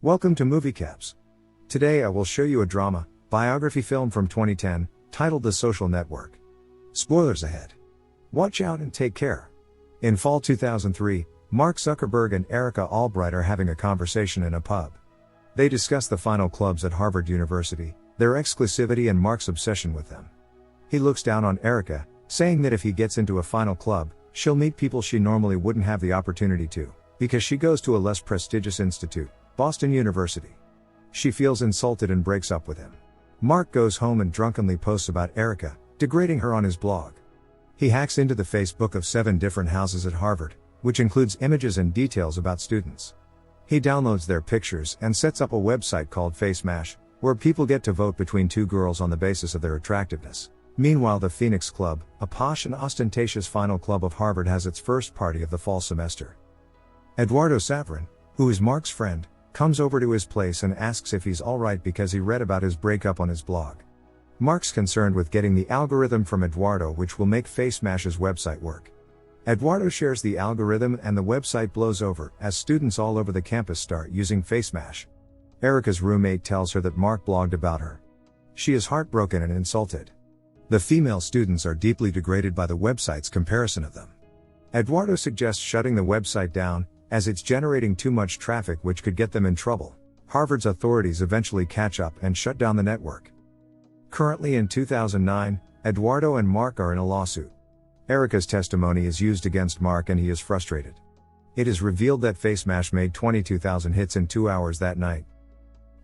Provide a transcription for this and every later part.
Welcome to Movie Caps. Today I will show you a drama, biography film from 2010, titled The Social Network. Spoilers ahead. Watch out and take care. In fall 2003, Mark Zuckerberg and Erica Albright are having a conversation in a pub. They discuss the final clubs at Harvard University, their exclusivity and Mark's obsession with them. He looks down on Erica, saying that if he gets into a final club, she'll meet people she normally wouldn't have the opportunity to, because she goes to a less prestigious institute, Boston University. She feels insulted and breaks up with him. Mark goes home and drunkenly posts about Erica, degrading her on his blog. He hacks into the Facebook of 7 different houses at Harvard, which includes images and details about students. He downloads their pictures and sets up a website called FaceMash, where people get to vote between 2 girls on the basis of their attractiveness. Meanwhile, the Phoenix Club, a posh and ostentatious final club of Harvard, has its first party of the fall semester. Eduardo Saverin, who is Mark's friend, comes over to his place and asks if he's alright because he read about his breakup on his blog. Mark's concerned with getting the algorithm from Eduardo which will make FaceMash's website work. Eduardo shares the algorithm and the website blows over as students all over the campus start using FaceMash. Erica's roommate tells her that Mark blogged about her. She is heartbroken and insulted. The female students are deeply degraded by the website's comparison of them. Eduardo suggests shutting the website down, as it's generating too much traffic which could get them in trouble. Harvard's authorities eventually catch up and shut down the network. Currently in 2009, Eduardo and Mark are in a lawsuit. Erica's testimony is used against Mark and he is frustrated. It is revealed that FaceMash made 22,000 hits in 2 hours that night.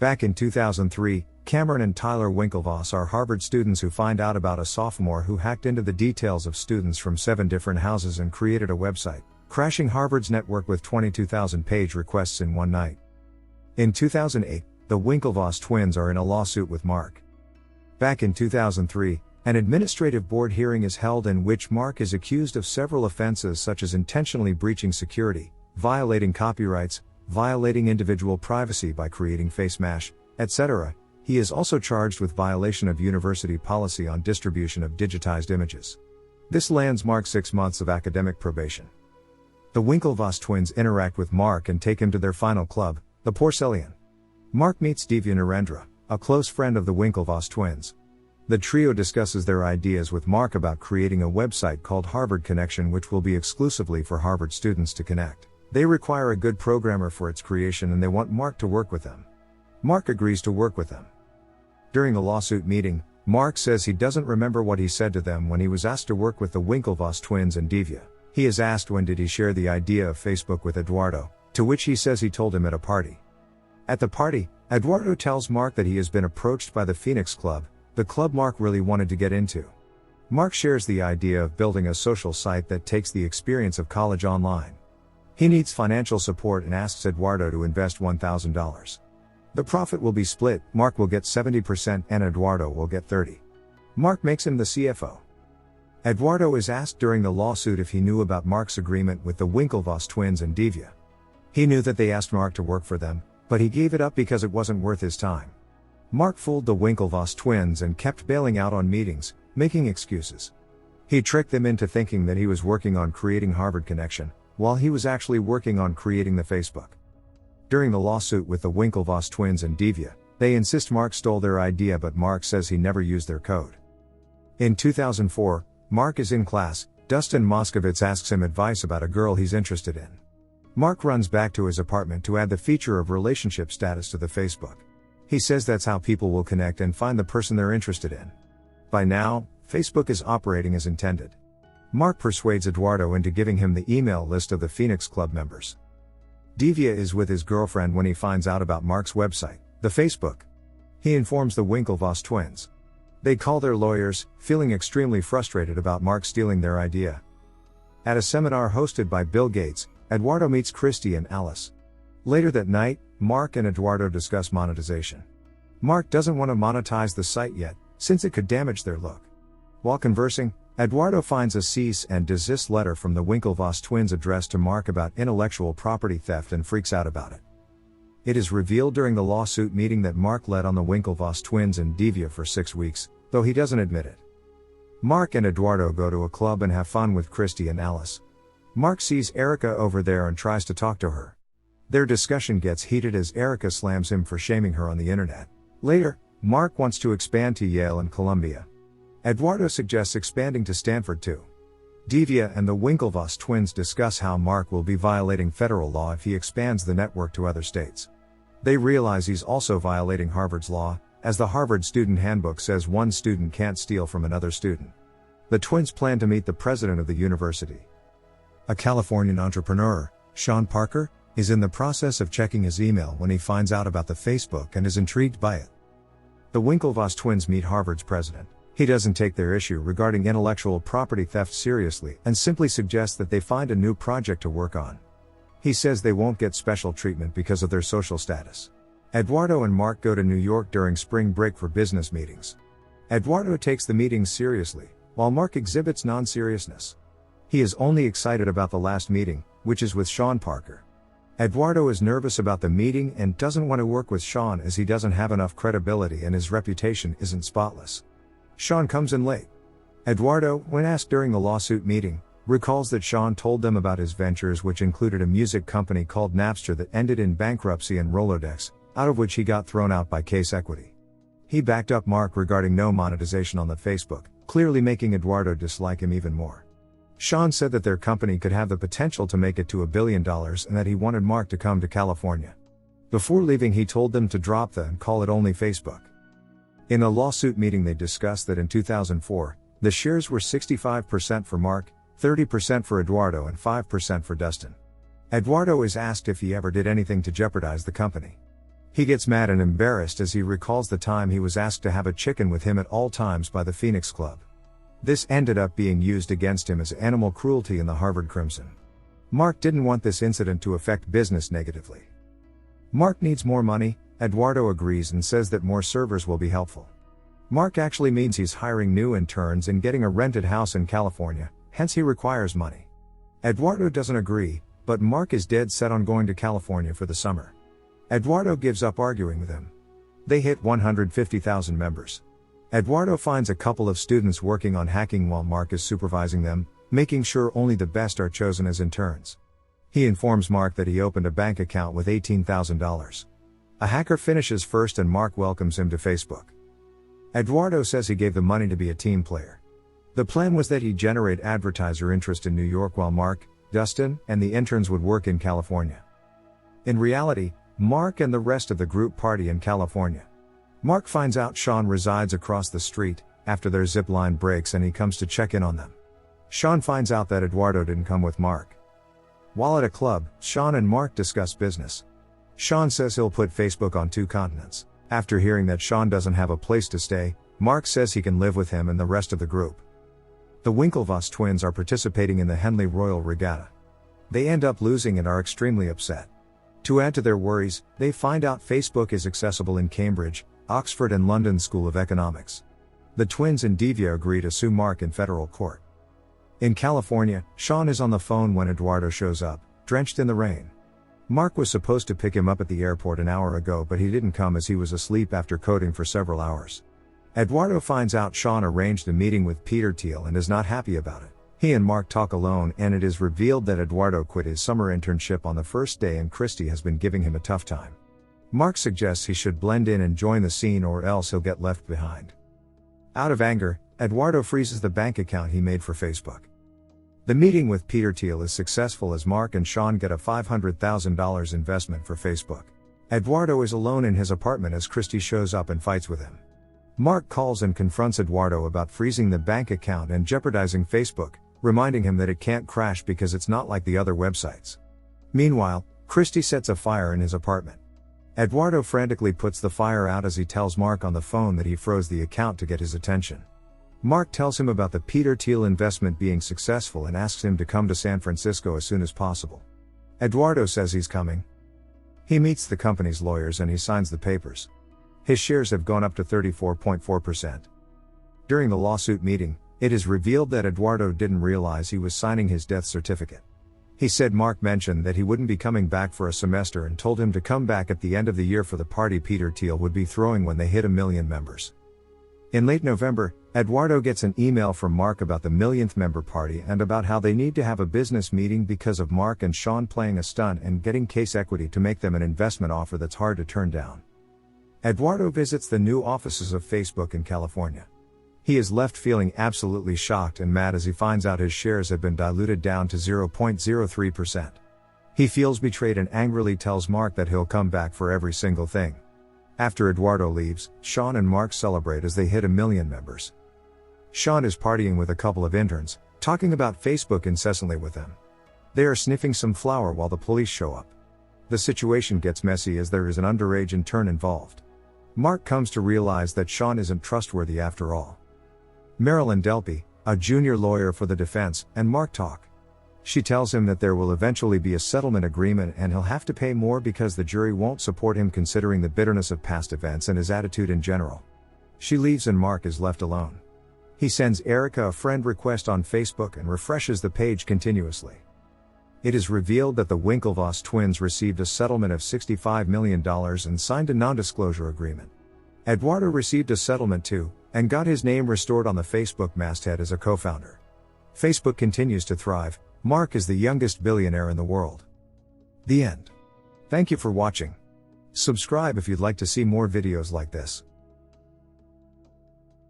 Back in 2003, Cameron and Tyler Winklevoss are Harvard students who find out about a sophomore who hacked into the details of students from 7 different houses and created a website, crashing Harvard's network with 22,000 page requests in one night. In 2008, the Winklevoss twins are in a lawsuit with Mark. Back in 2003, an administrative board hearing is held in which Mark is accused of several offenses such as intentionally breaching security, violating copyrights, violating individual privacy by creating FaceMash, etc. He is also charged with violation of university policy on distribution of digitized images. This lands Mark 6 months of academic probation. The Winklevoss twins interact with Mark and take him to their final club, the Porcellian. Mark meets Divya Narendra, a close friend of the Winklevoss twins. The trio discusses their ideas with Mark about creating a website called Harvard Connection which will be exclusively for Harvard students to connect. They require a good programmer for its creation and they want Mark to work with them. Mark agrees to work with them. During the lawsuit meeting, Mark says he doesn't remember what he said to them when he was asked to work with the Winklevoss twins and Divya. He is asked when did he share the idea of Facebook with Eduardo, to which he says he told him at a party. At the party, Eduardo tells Mark that he has been approached by the Phoenix Club, the club Mark really wanted to get into. Mark shares the idea of building a social site that takes the experience of college online. He needs financial support and asks Eduardo to invest $1,000. The profit will be split, Mark will get 70% and Eduardo will get 30%. Mark makes him the CFO. Eduardo is asked during the lawsuit if he knew about Mark's agreement with the Winklevoss twins and Divya. He knew that they asked Mark to work for them, but he gave it up because it wasn't worth his time. Mark fooled the Winklevoss twins and kept bailing out on meetings, making excuses. He tricked them into thinking that he was working on creating Harvard Connection, while he was actually working on creating the Facebook. During the lawsuit with the Winklevoss twins and Divya, they insist Mark stole their idea but Mark says he never used their code. In 2004, Mark is in class, Dustin Moskovitz asks him advice about a girl he's interested in. Mark runs back to his apartment to add the feature of relationship status to the Facebook. He says that's how people will connect and find the person they're interested in. By now, Facebook is operating as intended. Mark persuades Eduardo into giving him the email list of the Phoenix Club members. Divya is with his girlfriend when he finds out about Mark's website, the Facebook. He informs the Winklevoss twins. They call their lawyers, feeling extremely frustrated about Mark stealing their idea. At a seminar hosted by Bill Gates, Eduardo meets Christy and Alice. Later that night, Mark and Eduardo discuss monetization. Mark doesn't want to monetize the site yet, since it could damage their look. While conversing, Eduardo finds a cease and desist letter from the Winklevoss twins addressed to Mark about intellectual property theft and freaks out about it. It is revealed during the lawsuit meeting that Mark led on the Winklevoss twins and Divya for 6 weeks, though he doesn't admit it. Mark and Eduardo go to a club and have fun with Christy and Alice. Mark sees Erica over there and tries to talk to her. Their discussion gets heated as Erica slams him for shaming her on the internet. Later, Mark wants to expand to Yale and Columbia. Eduardo suggests expanding to Stanford too. Divya and the Winklevoss twins discuss how Mark will be violating federal law if he expands the network to other states. They realize he's also violating Harvard's law, as the Harvard Student Handbook says one student can't steal from another student. The twins plan to meet the president of the university. A Californian entrepreneur, Sean Parker, is in the process of checking his email when he finds out about the Facebook and is intrigued by it. The Winklevoss twins meet Harvard's president. He doesn't take their issue regarding intellectual property theft seriously and simply suggests that they find a new project to work on. He says they won't get special treatment because of their social status. Eduardo and Mark go to New York during spring break for business meetings. Eduardo takes the meetings seriously, while Mark exhibits non-seriousness. He is only excited about the last meeting, which is with Sean Parker. Eduardo is nervous about the meeting and doesn't want to work with Sean as he doesn't have enough credibility and his reputation isn't spotless. Sean comes in late. Eduardo, when asked during the lawsuit meeting, recalls that Sean told them about his ventures, which included a music company called Napster that ended in bankruptcy, and Rolodex, out of which he got thrown out by Case Equity. He backed up Mark regarding no monetization on the Facebook, clearly making Eduardo dislike him even more. Sean said that their company could have the potential to make it to $1 billion and that he wanted Mark to come to California. Before leaving, he told them to drop the and call it only Facebook. In a lawsuit meeting, they discussed that in 2004, the shares were 65% for Mark, 30% for Eduardo and 5% for Dustin. Eduardo is asked if he ever did anything to jeopardize the company. He gets mad and embarrassed as he recalls the time he was asked to have a chicken with him at all times by the Phoenix Club. This ended up being used against him as animal cruelty in the Harvard Crimson. Mark didn't want this incident to affect business negatively. Mark needs more money. Eduardo agrees and says that more servers will be helpful. Mark actually means he's hiring new interns and getting a rented house in California, hence he requires money. Eduardo doesn't agree, but Mark is dead set on going to California for the summer. Eduardo gives up arguing with him. They hit 150,000 members. Eduardo finds a couple of students working on hacking while Mark is supervising them, making sure only the best are chosen as interns. He informs Mark that he opened a bank account with $18,000. A hacker finishes first and Mark welcomes him to Facebook. Eduardo says he gave the money to be a team player. The plan was that he'd generate advertiser interest in New York while Mark, Dustin, and the interns would work in California. In reality, Mark and the rest of the group party in California. Mark finds out Sean resides across the street after their zip line breaks and he comes to check in on them. Sean finds out that Eduardo didn't come with Mark. While at a club, Sean and Mark discuss business. Sean says he'll put Facebook on 2 continents. After hearing that Sean doesn't have a place to stay, Mark says he can live with him and the rest of the group. The Winklevoss twins are participating in the Henley Royal Regatta. They end up losing and are extremely upset. To add to their worries, they find out Facebook is accessible in Cambridge, Oxford and London School of Economics. The twins and Divya agree to sue Mark in federal court. In California, Sean is on the phone when Eduardo shows up, drenched in the rain. Mark was supposed to pick him up at the airport an hour ago, but he didn't come as he was asleep after coding for several hours. Eduardo finds out Sean arranged a meeting with Peter Thiel and is not happy about it. He and Mark talk alone and it is revealed that Eduardo quit his summer internship on the first day and Christy has been giving him a tough time. Mark suggests he should blend in and join the scene or else he'll get left behind. Out of anger, Eduardo freezes the bank account he made for Facebook. The meeting with Peter Thiel is successful as Mark and Sean get a $500,000 investment for Facebook. Eduardo is alone in his apartment as Christy shows up and fights with him. Mark calls and confronts Eduardo about freezing the bank account and jeopardizing Facebook, reminding him that it can't crash because it's not like the other websites. Meanwhile, Christy sets a fire in his apartment. Eduardo frantically puts the fire out as he tells Mark on the phone that he froze the account to get his attention. Mark tells him about the Peter Thiel investment being successful and asks him to come to San Francisco as soon as possible. Eduardo says he's coming. He meets the company's lawyers and he signs the papers. His shares have gone up to 34.4%. During the lawsuit meeting, it is revealed that Eduardo didn't realize he was signing his death certificate. He said Mark mentioned that he wouldn't be coming back for a semester and told him to come back at the end of the year for the party Peter Thiel would be throwing when they hit 1 million members. In late November, Eduardo gets an email from Mark about the millionth member party and about how they need to have a business meeting because of Mark and Sean playing a stunt and getting case equity to make them an investment offer that's hard to turn down. Eduardo visits the new offices of Facebook in California. He is left feeling absolutely shocked and mad as he finds out his shares have been diluted down to 0.03%. He feels betrayed and angrily tells Mark that he'll come back for every single thing. After Eduardo leaves, Sean and Mark celebrate as they hit 1 million members. Sean is partying with a couple of interns, talking about Facebook incessantly with them. They are sniffing some flour while the police show up. The situation gets messy as there is an underage intern involved. Mark comes to realize that Sean isn't trustworthy after all. Marilyn Delpy, a junior lawyer for the defense, and Mark talk. She tells him that there will eventually be a settlement agreement and he'll have to pay more because the jury won't support him considering the bitterness of past events and his attitude in general. She leaves and Mark is left alone. He sends Erica a friend request on Facebook and refreshes the page continuously. It is revealed that the Winklevoss twins received a settlement of $65 million and signed a non-disclosure agreement. Eduardo received a settlement too, and got his name restored on the Facebook masthead as a co-founder. Facebook continues to thrive. Mark is the youngest billionaire in the world. The end. Thank you for watching. Subscribe if you'd like to see more videos like this.